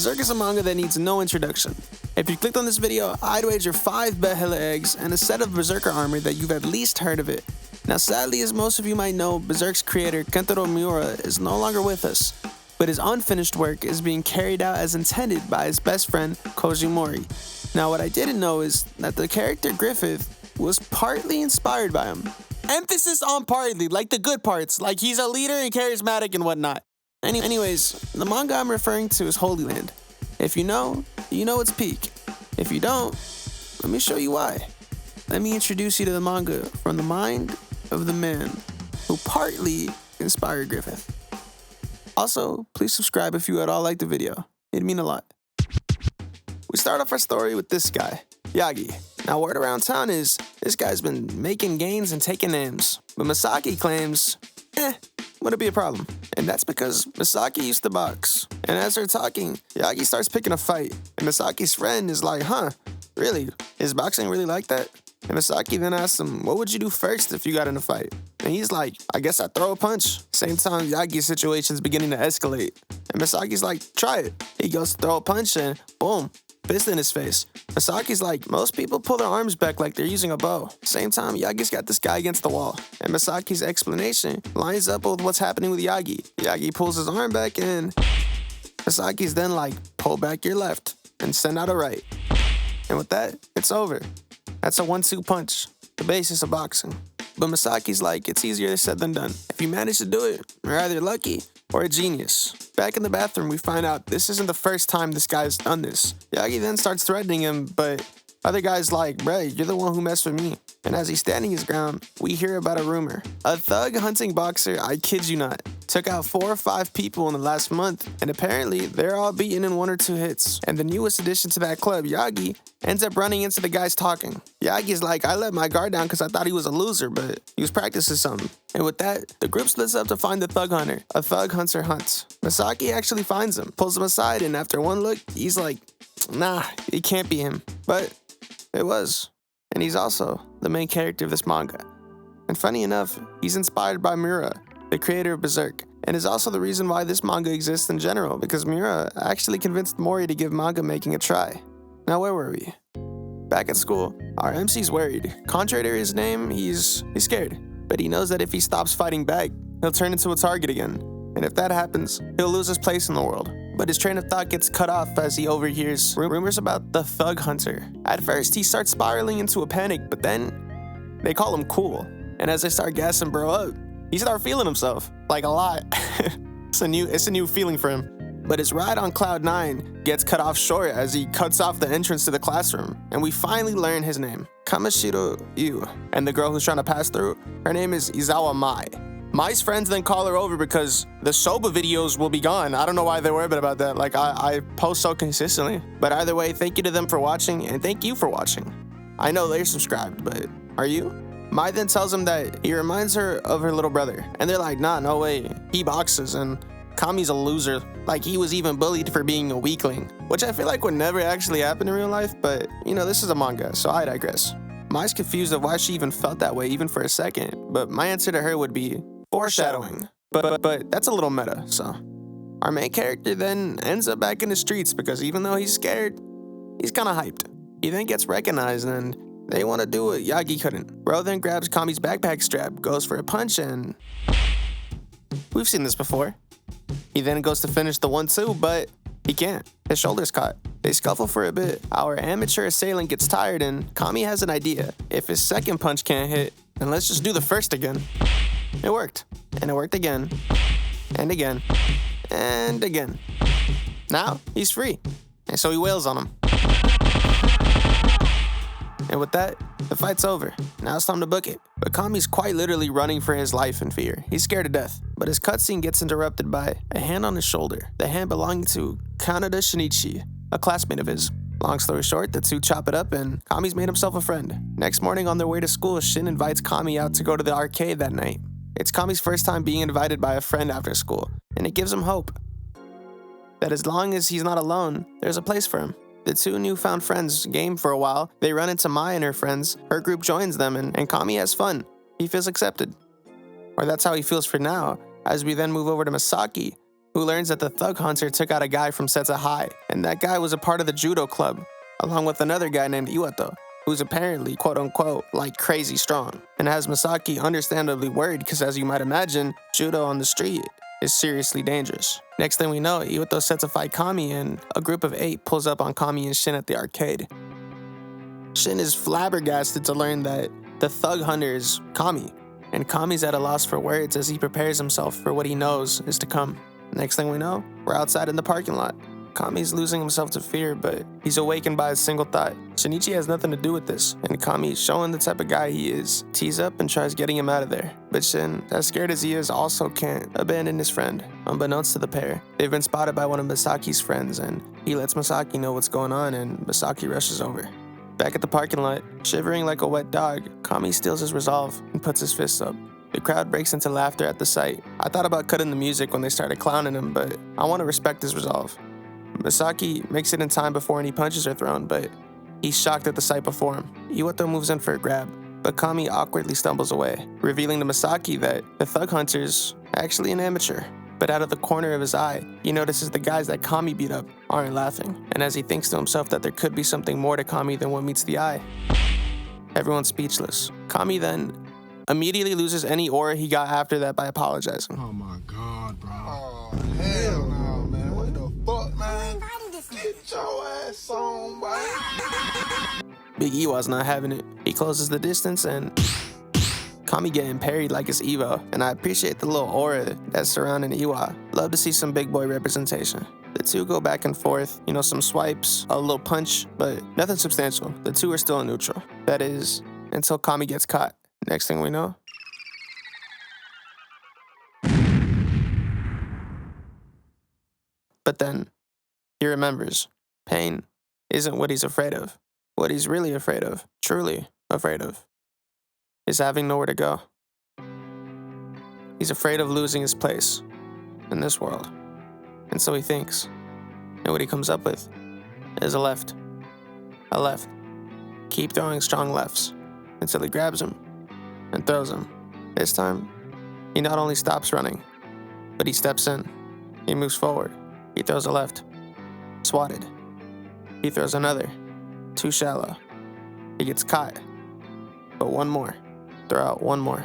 Berserk is a manga that needs no introduction. If you clicked on this video, I'd wager 5 Behela eggs and a set of Berserker armor that you've at least heard of it. Now sadly, as most of you might know, Berserk's creator Kentaro Miura is no longer with us, but his unfinished work is being carried out as intended by his best friend Koji Mori. Now what I didn't know is that the character Griffith was partly inspired by him. Emphasis on partly, like the good parts, like he's a leader and charismatic and whatnot. Anyways, the manga I'm referring to is Holy Land. If you know it's peak. If you don't, let me show you why. Let me introduce you to the manga from the mind of the man who partly inspired Griffith. Also, please subscribe if you at all like the video. It'd mean a lot. We start off our story with this guy, Yagi. Now, word around town is this guy's been making gains and taking names, but Misaki claims, wouldn't be a problem. And that's because Misaki used to box. And as they're talking, Yagi starts picking a fight. And Misaki's friend is like, really? Is boxing really like that? And Misaki then asks him, what would you do first if you got in a fight? And he's like, I guess I'd throw a punch. Same time, Yagi's situation's beginning to escalate. And Misaki's like, try it. He goes to throw a punch and boom, fist in his face. Misaki's like, most people pull their arms back like they're using a bow. Same time, Yagi's got this guy against the wall. And Misaki's explanation lines up with what's happening with Yagi. Yagi pulls his arm back and Misaki's then like, pull back your left and send out a right. And with that, it's over. That's a 1-2 punch, the basis of boxing. But Misaki's like, it's easier said than done. If you manage to do it, you're either lucky or a genius. Back in the bathroom, we find out this isn't the first time this guy's done this. Yagi then starts threatening him, but other guy's like, bruh, you're the one who messed with me. And as he's standing his ground, we hear about a rumor. A thug hunting boxer, I kid you not, took out 4 or 5 people in the last month, and apparently they're all beaten in 1 or 2 hits. And the newest addition to that club, Yagi, ends up running into the guys talking. Yagi's like, I let my guard down because I thought he was a loser, but he was practicing something. And with that, the group splits up to find the thug hunter. A thug hunter hunts. Misaki actually finds him, pulls him aside, and after one look, he's like, nah, it can't be him. But it was. And he's also the main character of this manga. And funny enough, he's inspired by Miura, the creator of Berserk, and is also the reason why this manga exists in general, because Miura actually convinced Mori to give manga making a try. Now where were we? Back at school, our MC's worried. Contrary to his name, he's scared. But he knows that if he stops fighting back, he'll turn into a target again. And if that happens, he'll lose his place in the world. But his train of thought gets cut off as he overhears rumors about the thug hunter. At first, he starts spiraling into a panic, but then they call him cool. And as they start gassing bro up, he starts feeling himself, like a lot. It's a new feeling for him. But his ride on Cloud 9 gets cut off short as he cuts off the entrance to the classroom. And we finally learn his name, Kamishiro Yu. And the girl who's trying to pass through, her name is Izawa Mai. Mai's friends then call her over because the Soba videos will be gone. I don't know why they're worried about that. Like, I post so consistently. But either way, thank you to them for watching, and thank you for watching. I know they're subscribed, but are you? Mai then tells him that he reminds her of her little brother. And they're like, nah, no way. He boxes, and Kami's a loser. Like, he was even bullied for being a weakling. Which I feel like would never actually happen in real life, but, this is a manga, so I digress. Mai's confused of why she even felt that way, even for a second. But my answer to her would be foreshadowing. But that's a little meta, so. Our main character then ends up back in the streets because even though he's scared, he's kind of hyped. He then gets recognized and they want to do what Yagi couldn't. Bro then grabs Kami's backpack strap, goes for a punch, and we've seen this before. He then goes to finish the 1-2, but he can't. His shoulder's caught. They scuffle for a bit. Our amateur assailant gets tired and Kami has an idea. If his second punch can't hit, then let's just do the first again. It worked. And it worked again. And again. And again. Now, he's free. And so he wails on him. And with that, the fight's over. Now it's time to book it. But Kami's quite literally running for his life in fear. He's scared to death. But his cutscene gets interrupted by a hand on his shoulder. The hand belonging to Kanada Shinichi, a classmate of his. Long story short, the two chop it up and Kami's made himself a friend. Next morning on their way to school, Shin invites Kami out to go to the arcade that night. It's Kami's first time being invited by a friend after school, and it gives him hope that as long as he's not alone, there's a place for him. The two newfound friends game for a while. They run into Mai and her friends. Her group joins them, and Kami has fun. He feels accepted. Or that's how he feels for now, as we then move over to Misaki, who learns that the thug hunter took out a guy from Setsa High, and that guy was a part of the judo club, along with another guy named Iwato, who's apparently, quote-unquote, like crazy strong, and has Masaki understandably worried because, as you might imagine, judo on the street is seriously dangerous. Next thing we know, Iwato sets to fight Kami, and a group of 8 pulls up on Kami and Shin at the arcade. Shin is flabbergasted to learn that the thug hunter is Kami, and Kami's at a loss for words as he prepares himself for what he knows is to come. Next thing we know, we're outside in the parking lot. Kami's losing himself to fear, but he's awakened by a single thought. Shinichi has nothing to do with this, and Kami, showing the type of guy he is, tees up and tries getting him out of there. But Shin, as scared as he is, also can't abandon his friend. Unbeknownst to the pair, they've been spotted by one of Masaki's friends, and he lets Masaki know what's going on, and Masaki rushes over. Back at the parking lot, shivering like a wet dog, Kami steals his resolve and puts his fists up. The crowd breaks into laughter at the sight. I thought about cutting the music when they started clowning him, but I want to respect his resolve. Masaki makes it in time before any punches are thrown, but he's shocked at the sight before him. Iwato moves in for a grab, but Kami awkwardly stumbles away, revealing to Masaki that the thug hunter's actually an amateur. But out of the corner of his eye, he notices the guys that Kami beat up aren't laughing, and as he thinks to himself that there could be something more to Kami than what meets the eye, everyone's speechless. Kami then immediately loses any aura he got after that by apologizing. Oh my God, bro. Oh, hell no, man. What the fuck, man? Get your ass on, boy. Big Iwa's not having it. He closes the distance and Kami getting parried like it's Evo, and I appreciate the little aura that's surrounding Iwa. Love to see some big boy representation. The two go back and forth, some swipes, a little punch, but nothing substantial. The two are still in neutral. That is, until Kami gets caught. Next thing we know, but then he remembers pain isn't what he's afraid of. What he's really afraid of, truly afraid of, is having nowhere to go. He's afraid of losing his place in this world. And so he thinks, and what he comes up with is a left. A left. Keep throwing strong lefts until he grabs him and throws him. This time, he not only stops running, but he steps in. He moves forward. He throws a left. Swatted. He throws another. Too shallow. He gets caught. But one more. Throw out one more.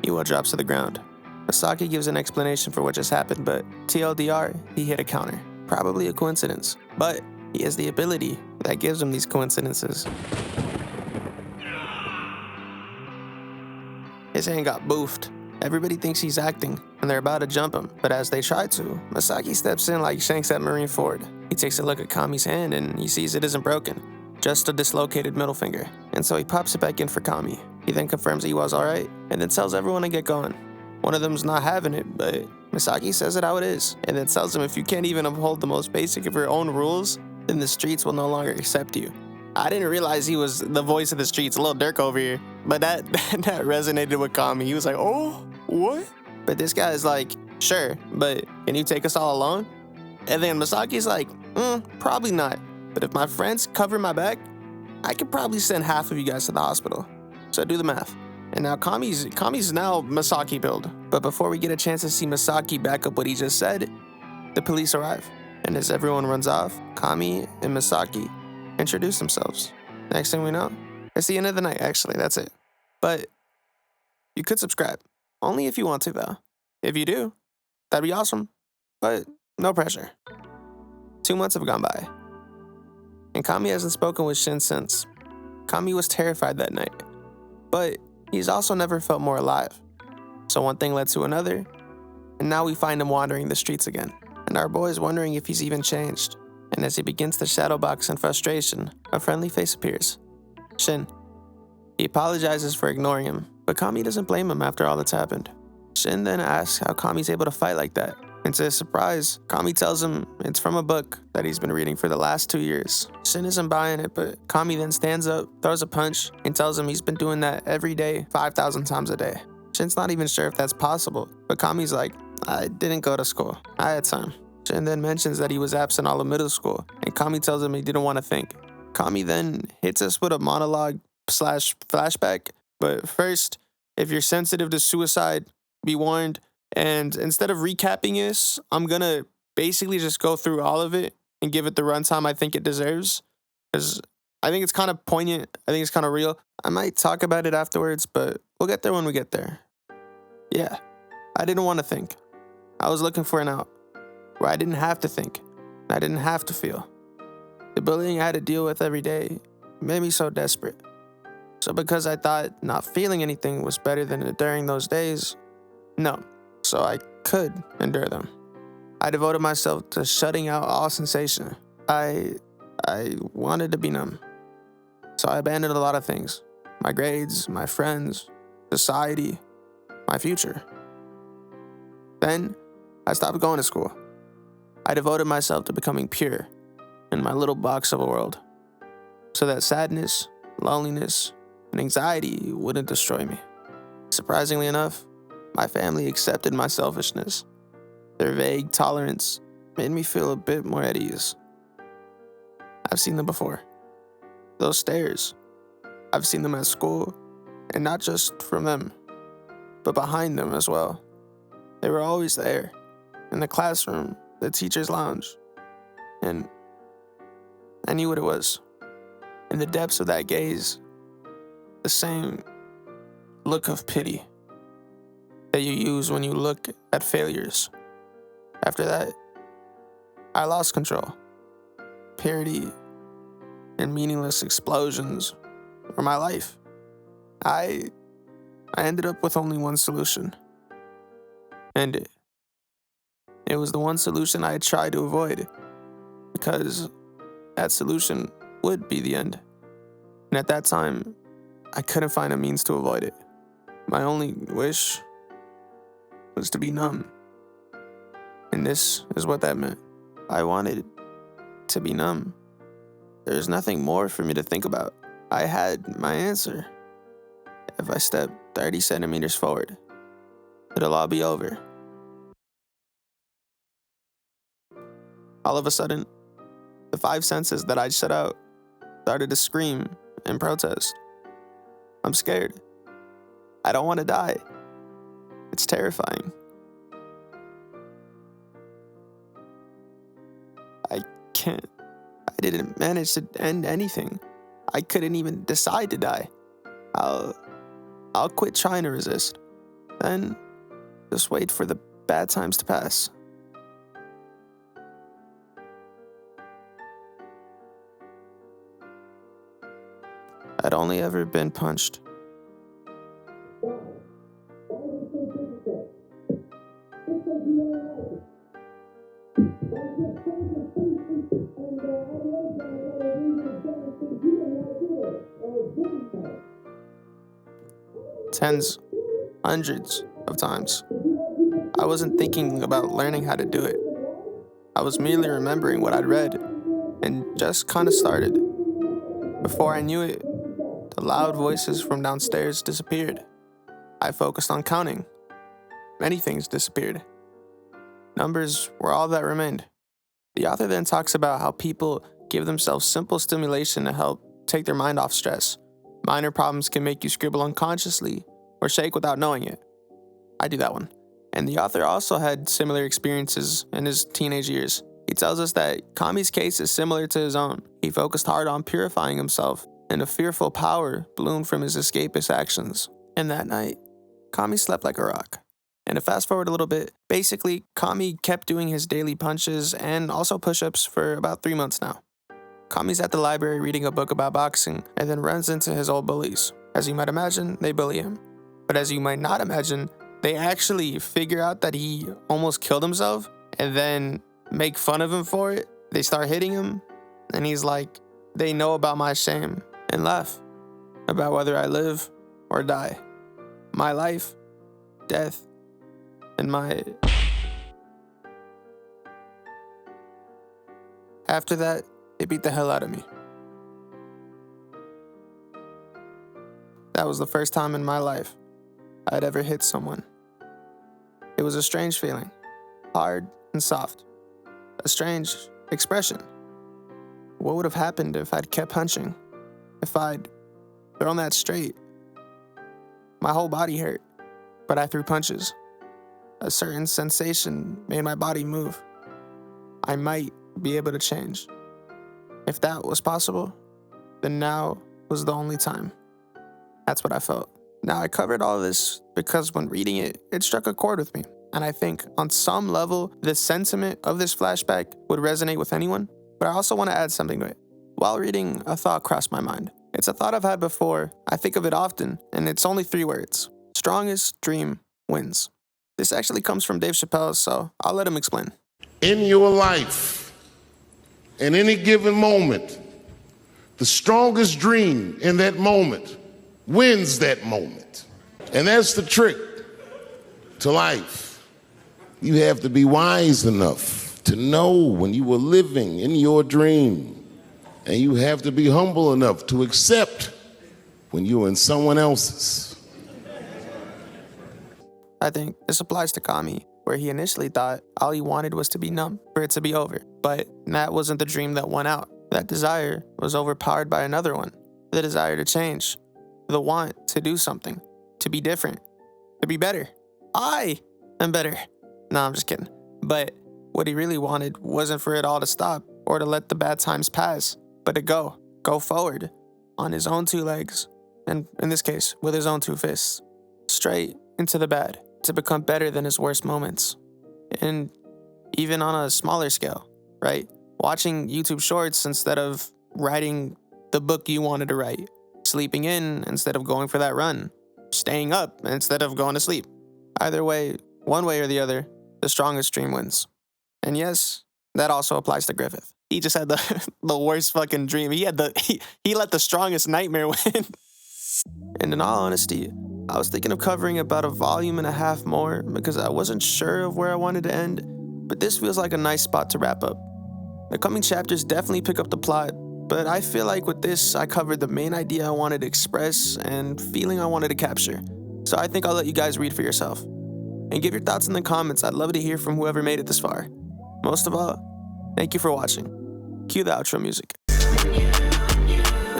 Iwa drops to the ground. Masaki gives an explanation for what just happened, but TLDR, he hit a counter. Probably a coincidence, but he has the ability that gives him these coincidences. His hand got boofed. Everybody thinks he's acting, and they're about to jump him, but as they try to, Masaki steps in like Shanks at Marineford. He takes a look at Kami's hand, and he sees it isn't broken, just a dislocated middle finger, and so he pops it back in for Kami. He then confirms Iwa's alright, and then tells everyone to get going. One of them's not having it, but Masaki says it how it is, and then tells him if you can't even uphold the most basic of your own rules, then the streets will no longer accept you. I didn't realize he was the voice of the streets, Lil Durk over here, but that resonated with Kami. He was like, oh, what? But this guy's like, sure, but can you take us all alone? And then Masaki's like, probably not, but if my friends cover my back, I could probably send half of you guys to the hospital. So do the math. And now Kami's now Masaki build. But before we get a chance to see Masaki back up what he just said, the police arrive. And as everyone runs off, Kami and Masaki introduce themselves. Next thing we know, it's the end of the night, actually, that's it. But you could subscribe. Only if you want to, though. If you do, that'd be awesome. But no pressure. 2 months have gone by. And Kami hasn't spoken with Shin since. Kami was terrified that night. But he's also never felt more alive. So one thing led to another, and now we find him wandering the streets again. And our boy is wondering if he's even changed. And as he begins to shadowbox in frustration, a friendly face appears. Shin. He apologizes for ignoring him, but Kami doesn't blame him after all that's happened. Shin then asks how Kami's able to fight like that. And to his surprise, Kami tells him it's from a book that he's been reading for the last 2 years. Shin isn't buying it, but Kami then stands up, throws a punch, and tells him he's been doing that every day, 5,000 times a day. Shin's not even sure if that's possible, but Kami's like, I didn't go to school. I had time. Shin then mentions that he was absent all of middle school, and Kami tells him he didn't want to think. Kami then hits us with a monologue / flashback, but first, If you're sensitive to suicide, be warned. And instead of recapping this, I'm gonna basically just go through all of it and give it the runtime I think it deserves. Because I think it's kind of poignant. I think it's kind of real. I might talk about it afterwards, but we'll get there when we get there. Yeah, I didn't want to think. I was looking for an out where I didn't have to think. I didn't have to feel. The bullying I had to deal with every day made me so desperate. So because I thought not feeling anything was better than enduring those days, no. So I could endure them. I devoted myself to shutting out all sensation. I wanted to be numb. So I abandoned a lot of things. My grades, my friends, society, my future. Then I stopped going to school. I devoted myself to becoming pure in my little box of a world, so that sadness, loneliness, and anxiety wouldn't destroy me. Surprisingly enough, my family accepted my selfishness. Their vague tolerance made me feel a bit more at ease. I've seen them before. Those stares. I've seen them at school, and not just from them, but behind them as well. They were always there, in the classroom, the teacher's lounge, and I knew what it was. In the depths of that gaze, the same look of pity that you use when you look at failures. After that, I lost control. Purity and meaningless explosions were my life. I ended up with only one solution. And it was the one solution I had tried to avoid, because that solution would be the end. And at that time, I couldn't find a means to avoid it. My only wish was to be numb. And this is what that meant. I wanted to be numb. There's nothing more for me to think about. I had my answer. If I step 30 centimeters forward, it'll all be over. All of a sudden, the 5 senses that I'd shut out started to scream and protest. I'm scared. I don't want to die. It's terrifying. I can't. I didn't manage to end anything. I couldn't even decide to die. I'll quit trying to resist. Then just wait for the bad times to pass. I'd only ever been punched. Tens, hundreds of times. I wasn't thinking about learning how to do it. I was merely remembering what I'd read and just kind of started. Before I knew it, the loud voices from downstairs disappeared. I focused on counting. Many things disappeared. Numbers were all that remained. The author then talks about how people give themselves simple stimulation to help take their mind off stress. Minor problems can make you scribble unconsciously or shake without knowing it. I do that one. And the author also had similar experiences in his teenage years. He tells us that Kami's case is similar to his own. He focused hard on purifying himself, and a fearful power bloomed from his escapist actions. And that night, Kami slept like a rock. And to fast forward a little bit, basically, Kami kept doing his daily punches and also push-ups for about 3 months now. Kami's at the library reading a book about boxing and then runs into his old bullies. As you might imagine, they bully him. But as you might not imagine, they actually figure out that he almost killed himself and then make fun of him for it. They start hitting him, and he's like, they know about my shame, and laugh about whether I live or die. My life, death, and my... After that, they beat the hell out of me. That was the first time in my life I'd ever hit someone. It was a strange feeling, hard and soft. A strange expression. What would have happened if I'd kept punching? If I'd thrown that straight? My whole body hurt, but I threw punches. A certain sensation made my body move. I might be able to change. If that was possible, then now was the only time. That's what I felt. Now, I covered all of this because when reading it, it struck a chord with me. And I think on some level, the sentiment of this flashback would resonate with anyone. But I also want to add something to it. While reading, a thought crossed my mind. It's a thought I've had before. I think of it often, and it's only 3 words. Strongest dream wins. This actually comes from Dave Chappelle, so I'll let him explain. In your life, in any given moment, the strongest dream in that moment wins that moment. And that's the trick to life. You have to be wise enough to know when you were living in your dream. And you have to be humble enough to accept when you're in someone else's. I think this applies to Kami, where he initially thought all he wanted was to be numb, for it to be over. But that wasn't the dream that won out. That desire was overpowered by another one, the desire to change, the want to do something, to be different, to be better. I am better. No, I'm just kidding. But what he really wanted wasn't for it all to stop or to let the bad times pass, but to go forward on his own 2 legs, and in this case, with his own 2 fists, straight into the bad, to become better than his worst moments. And even on a smaller scale, right? Watching YouTube shorts instead of writing the book you wanted to write, sleeping in instead of going for that run, staying up instead of going to sleep. Either way, one way or the other, the strongest dream wins. And yes, that also applies to Griffith. He just had the worst fucking dream. He let the strongest nightmare win. And in all honesty, I was thinking of covering about a volume and a half more because I wasn't sure of where I wanted to end, but this feels like a nice spot to wrap up. The coming chapters definitely pick up the plot, but I feel like with this, I covered the main idea I wanted to express and feeling I wanted to capture. So I think I'll let you guys read for yourself. And give your thoughts in the comments. I'd love to hear from whoever made it this far. Most of all, thank you for watching. Cue the outro music.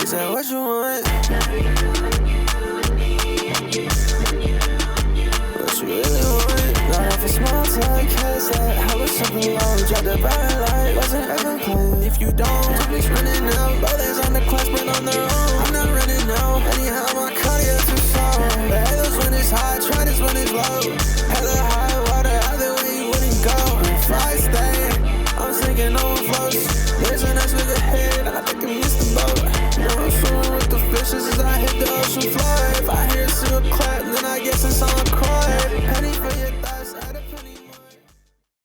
Is that what you want? What you really want? Got off a small talk, cast that. How was something long? Dropped the bottom light, wasn't ever playing. If you don't, please running out. Brothers on the quest, but on their own. I'm not running out. Anyhow, my cardio too slow. The halos when it's high, try this when it's low. Hella high.